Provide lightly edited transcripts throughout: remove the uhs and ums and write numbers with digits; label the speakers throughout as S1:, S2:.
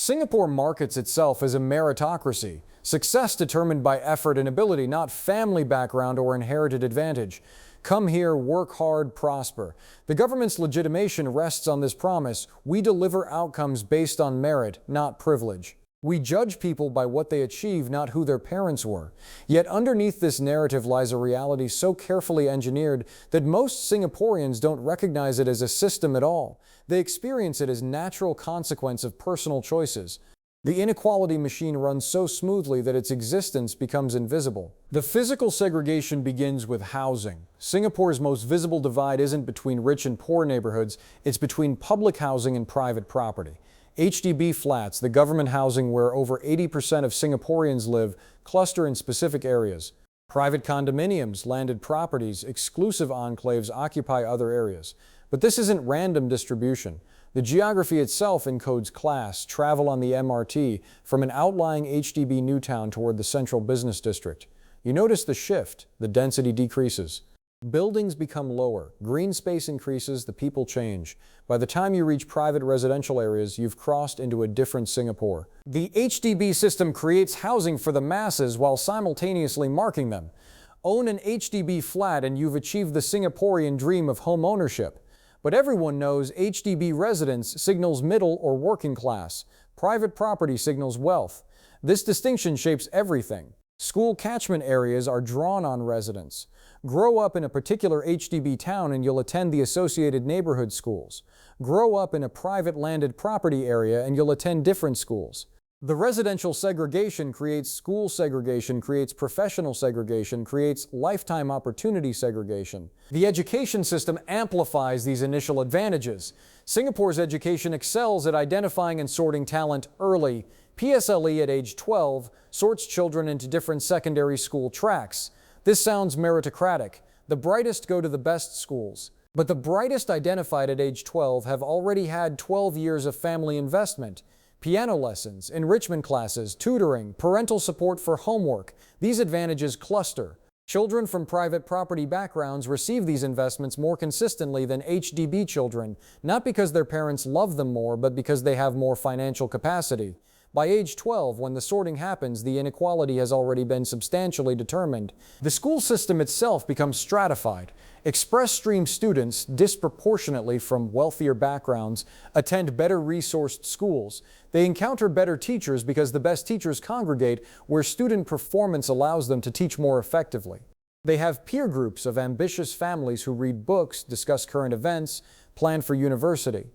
S1: Singapore markets itself as a meritocracy, success determined by effort and ability, not family background or inherited advantage. Come here, work hard, prosper. The government's legitimation rests on this promise: we deliver outcomes based on merit, not privilege. We judge people by what they achieve, not who their parents were. Yet underneath this narrative lies a reality so carefully engineered that most Singaporeans don't recognize it as a system at all. They experience it as a natural consequence of personal choices. The inequality machine runs so smoothly that its existence becomes invisible. The physical segregation begins with housing. Singapore's most visible divide isn't between rich and poor neighborhoods, it's between public housing and private property. HDB flats, the government housing where over 80% of Singaporeans live, cluster in specific areas. Private condominiums, landed properties, exclusive enclaves occupy other areas. But this isn't random distribution. The geography itself encodes class, travel on the MRT from an outlying HDB new town toward the central business district. You notice the shift, the density decreases. Buildings become lower, green space increases, the people change. By the time you reach private residential areas, you've crossed into a different Singapore. The HDB system creates housing for the masses while simultaneously marking them. Own an HDB flat and you've achieved the Singaporean dream of home ownership. But everyone knows HDB residence signals middle or working class. Private property signals wealth. This distinction shapes everything. School catchment areas are drawn on residents. Grow up in a particular HDB town and you'll attend the associated neighborhood schools. Grow up in a private landed property area and you'll attend different schools. The residential segregation creates school segregation, creates professional segregation, creates lifetime opportunity segregation. The education system amplifies these initial advantages. Singapore's education excels at identifying and sorting talent early. PSLE at age 12 sorts children into different secondary school tracks. This sounds meritocratic. The brightest go to the best schools. But the brightest identified at age 12 have already had 12 years of family investment. Piano lessons, enrichment classes, tutoring, parental support for homework. These advantages cluster. Children from private property backgrounds receive these investments more consistently than HDB children, not because their parents love them more, but because they have more financial capacity. By age 12, when the sorting happens, the inequality has already been substantially determined. The school system itself becomes stratified. Express stream students, disproportionately from wealthier backgrounds, attend better resourced schools. They encounter better teachers because the best teachers congregate where student performance allows them to teach more effectively. They have peer groups of ambitious families who read books, discuss current events, plan for university.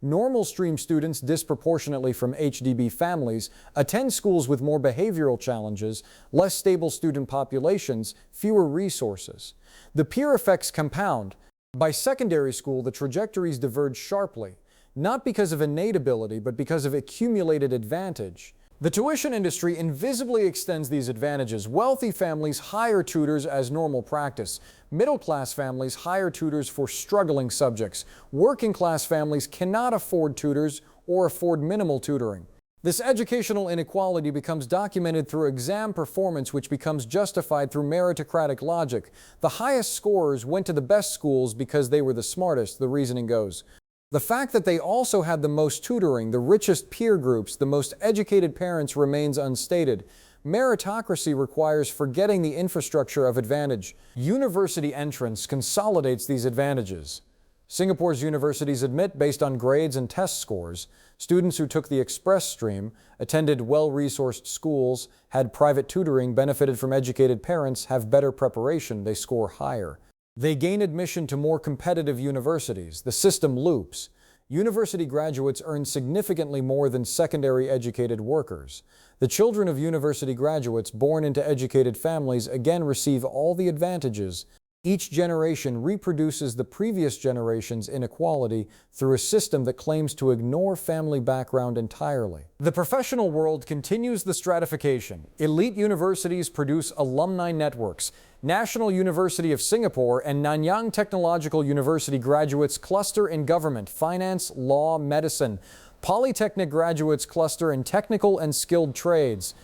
S1: Normal stream students, disproportionately from HDB families, attend schools with more behavioral challenges, less stable student populations, fewer resources. The peer effects compound. By secondary school, the trajectories diverge sharply, not because of innate ability, but because of accumulated advantage. The tuition industry invisibly extends these advantages. Wealthy families hire tutors as normal practice. Middle-class families hire tutors for struggling subjects. Working-class families cannot afford tutors or afford minimal tutoring. This educational inequality becomes documented through exam performance, which becomes justified through meritocratic logic. The highest scorers went to the best schools because they were the smartest, the reasoning goes. The fact that they also had the most tutoring, the richest peer groups, the most educated parents remains unstated. Meritocracy requires forgetting the infrastructure of advantage. University entrance consolidates these advantages. Singapore's universities admit based on grades and test scores. Students who took the express stream, attended well-resourced schools, had private tutoring, benefited from educated parents, have better preparation, they score higher. They gain admission to more competitive universities. The system loops. University graduates earn significantly more than secondary educated workers. The children of university graduates born into educated families again receive all the advantages. Each generation reproduces the previous generation's inequality through a system that claims to ignore family background entirely. The professional world continues the stratification. Elite universities produce alumni networks. National University of Singapore and Nanyang Technological University graduates cluster in government, finance, law, medicine. Polytechnic graduates cluster in technical and skilled trades.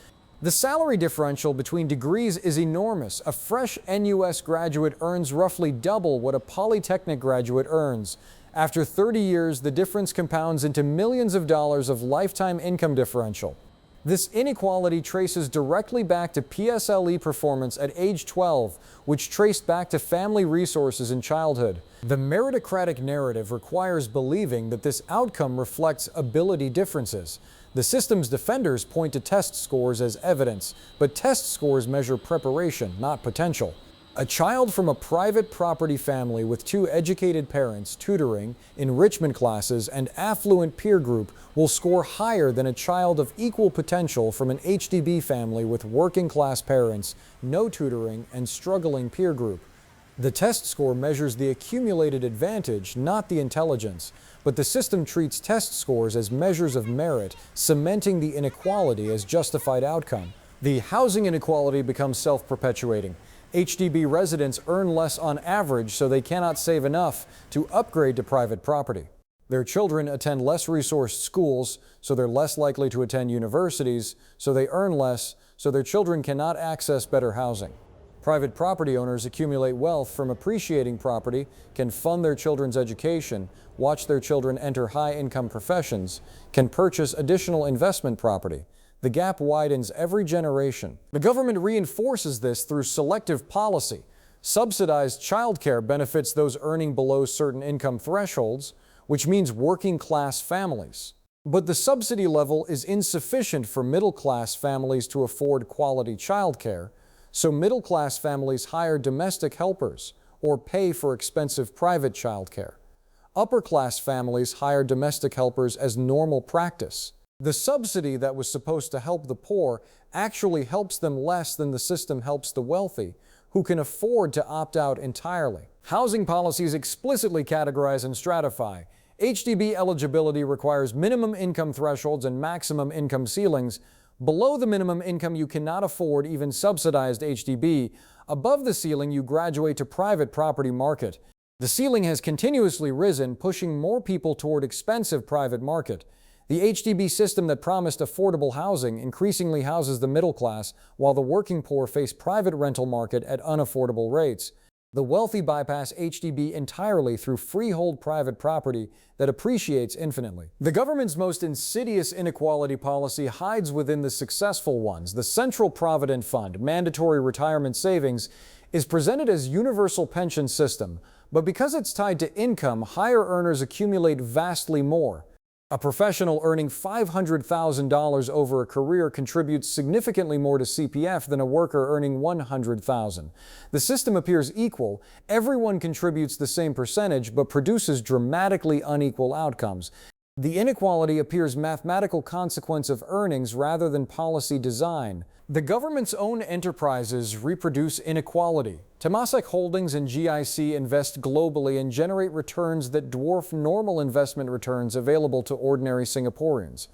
S1: The salary differential between degrees is enormous. A fresh NUS graduate earns roughly double what a Polytechnic graduate earns. After 30 years, the difference compounds into millions of dollars of lifetime income differential. This inequality traces directly back to PSLE performance at age 12, which traced back to family resources in childhood. The meritocratic narrative requires believing that this outcome reflects ability differences. The system's defenders point to test scores as evidence, but test scores measure preparation, not potential. A child from a private property family with 2 educated parents, tutoring, enrichment classes, and affluent peer group will score higher than a child of equal potential from an HDB family with working-class parents, no tutoring, and struggling peer group. The test score measures the accumulated advantage, not the intelligence, but the system treats test scores as measures of merit, cementing the inequality as justified outcome. The housing inequality becomes self-perpetuating. HDB residents earn less on average, so they cannot save enough to upgrade to private property. Their children attend less resourced schools, so they're less likely to attend universities, so they earn less, so their children cannot access better housing. Private property owners accumulate wealth from appreciating property, can fund their children's education, watch their children enter high-income professions, can purchase additional investment property. The gap widens every generation. The government reinforces this through selective policy. Subsidized childcare benefits those earning below certain income thresholds, which means working-class families. But the subsidy level is insufficient for middle-class families to afford quality childcare, so middle-class families hire domestic helpers or pay for expensive private childcare. Upper-class families hire domestic helpers as normal practice. The subsidy that was supposed to help the poor actually helps them less than the system helps the wealthy, who can afford to opt out entirely. Housing policies explicitly categorize and stratify. HDB eligibility requires minimum income thresholds and maximum income ceilings. Below the minimum income, you cannot afford even subsidized HDB. Above the ceiling, you graduate to private property market. The ceiling has continuously risen, pushing more people toward expensive private market. The HDB system that promised affordable housing increasingly houses the middle class, while the working poor face private rental market at unaffordable rates. The wealthy bypass HDB entirely through freehold private property that appreciates infinitely. The government's most insidious inequality policy hides within the successful ones. The Central Provident Fund, mandatory retirement savings, is presented as universal pension system, but because it's tied to income, higher earners accumulate vastly more. A professional earning $500,000 over a career contributes significantly more to CPF than a worker earning $100,000. The system appears equal, everyone contributes the same percentage, but produces dramatically unequal outcomes. The inequality appears mathematical consequence of earnings rather than policy design. The government's own enterprises reproduce inequality. Temasek Holdings and GIC invest globally and generate returns that dwarf normal investment returns available to ordinary Singaporeans.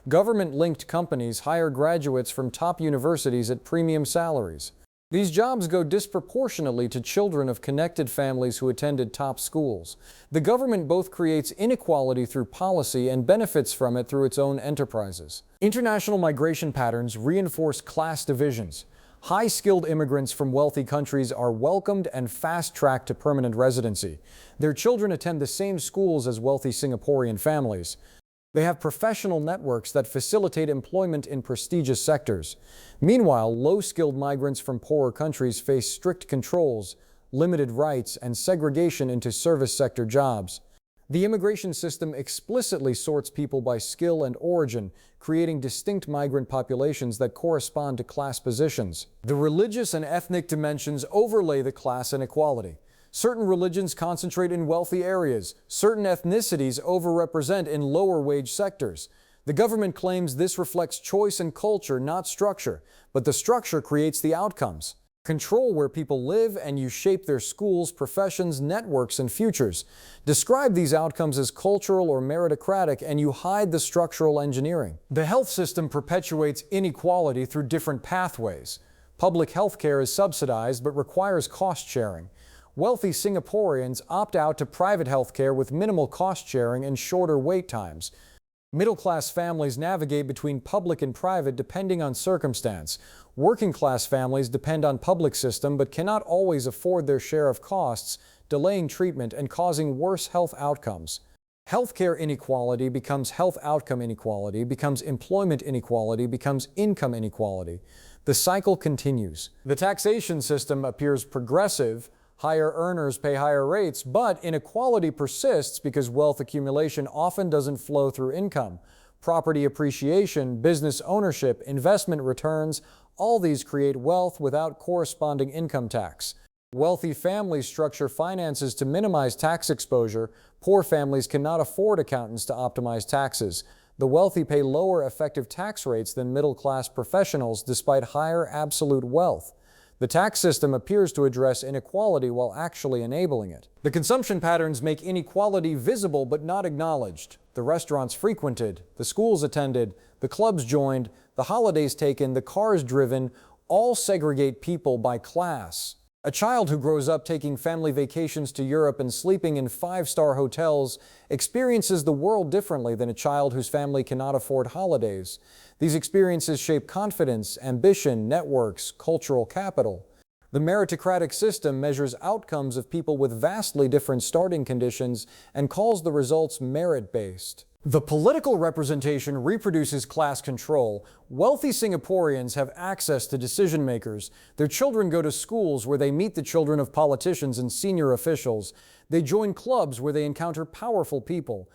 S1: Government-linked companies hire graduates from top universities at premium salaries. These jobs go disproportionately to children of connected families who attended top schools. The government both creates inequality through policy and benefits from it through its own enterprises. International migration patterns reinforce class divisions. High-skilled immigrants from wealthy countries are welcomed and fast-tracked to permanent residency. Their children attend the same schools as wealthy Singaporean families. They have professional networks that facilitate employment in prestigious sectors. Meanwhile, low-skilled migrants from poorer countries face strict controls, limited rights, and segregation into service sector jobs. The immigration system explicitly sorts people by skill and origin, creating distinct migrant populations that correspond to class positions. The religious and ethnic dimensions overlay the class inequality. Certain religions concentrate in wealthy areas. Certain ethnicities overrepresent in lower-wage sectors. The government claims this reflects choice and culture, not structure, but the structure creates the outcomes. Control where people live and you shape their schools, professions, networks, and futures. Describe these outcomes as cultural or meritocratic and you hide the structural engineering. The health system perpetuates inequality through different pathways. Public health care is subsidized but requires cost sharing. Wealthy Singaporeans opt out to private health care with minimal cost sharing and shorter wait times. Middle-class families navigate between public and private depending on circumstance. Working-class families depend on public system but cannot always afford their share of costs, delaying treatment and causing worse health outcomes. Healthcare inequality becomes health outcome inequality, becomes employment inequality, becomes income inequality. The cycle continues. The taxation system appears progressive. Higher earners pay higher rates, but inequality persists because wealth accumulation often doesn't flow through income. Property appreciation, business ownership, investment returns, all these create wealth without corresponding income tax. Wealthy families structure finances to minimize tax exposure. Poor families cannot afford accountants to optimize taxes. The wealthy pay lower effective tax rates than middle-class professionals despite higher absolute wealth. The tax system appears to address inequality while actually enabling it. The consumption patterns make inequality visible but not acknowledged. The restaurants frequented, the schools attended, the clubs joined, the holidays taken, the cars driven, all segregate people by class. A child who grows up taking family vacations to Europe and sleeping in five-star hotels experiences the world differently than a child whose family cannot afford holidays. These experiences shape confidence, ambition, networks, cultural capital. The meritocratic system measures outcomes of people with vastly different starting conditions and calls the results merit-based. The political representation reproduces class control. Wealthy Singaporeans have access to decision makers. Their children go to schools where they meet the children of politicians and senior officials. They join clubs where they encounter powerful people.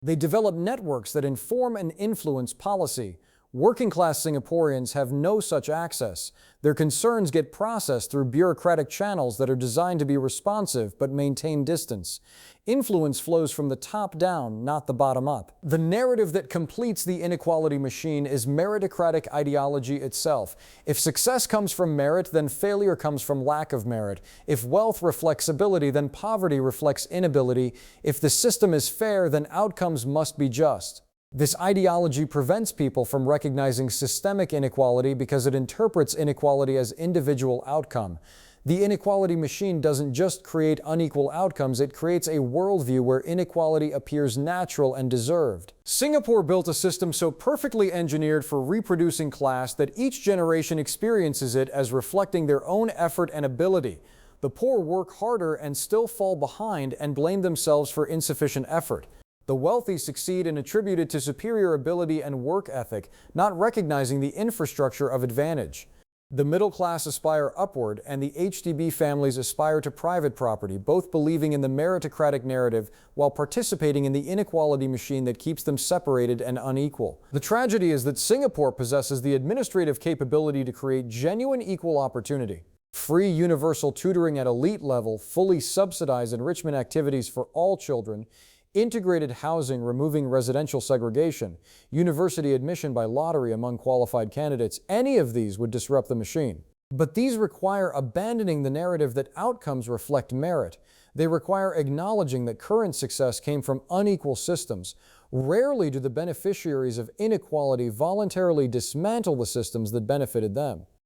S1: They develop networks that inform and influence policy. Working-class Singaporeans have no such access. Their concerns get processed through bureaucratic channels that are designed to be responsive but maintain distance. Influence flows from the top down, not the bottom up. The narrative that completes the inequality machine is meritocratic ideology itself. If success comes from merit, then failure comes from lack of merit. If wealth reflects ability, then poverty reflects inability. If the system is fair, then outcomes must be just. This ideology prevents people from recognizing systemic inequality because it interprets inequality as individual outcome. The inequality machine doesn't just create unequal outcomes, it creates a worldview where inequality appears natural and deserved. Singapore built a system so perfectly engineered for reproducing class that each generation experiences it as reflecting their own effort and ability. The poor work harder and still fall behind and blame themselves for insufficient effort. The wealthy succeed and attribute it to superior ability and work ethic, not recognizing the infrastructure of advantage. The middle class aspire upward, and the HDB families aspire to private property, both believing in the meritocratic narrative while participating in the inequality machine that keeps them separated and unequal. The tragedy is that Singapore possesses the administrative capability to create genuine equal opportunity. Free universal tutoring at elite level, fully subsidized enrichment activities for all children, integrated housing removing residential segregation, university admission by lottery among qualified candidates, any of these would disrupt the machine. But these require abandoning the narrative that outcomes reflect merit. They require acknowledging that current success came from unequal systems. Rarely do the beneficiaries of inequality voluntarily dismantle the systems that benefited them.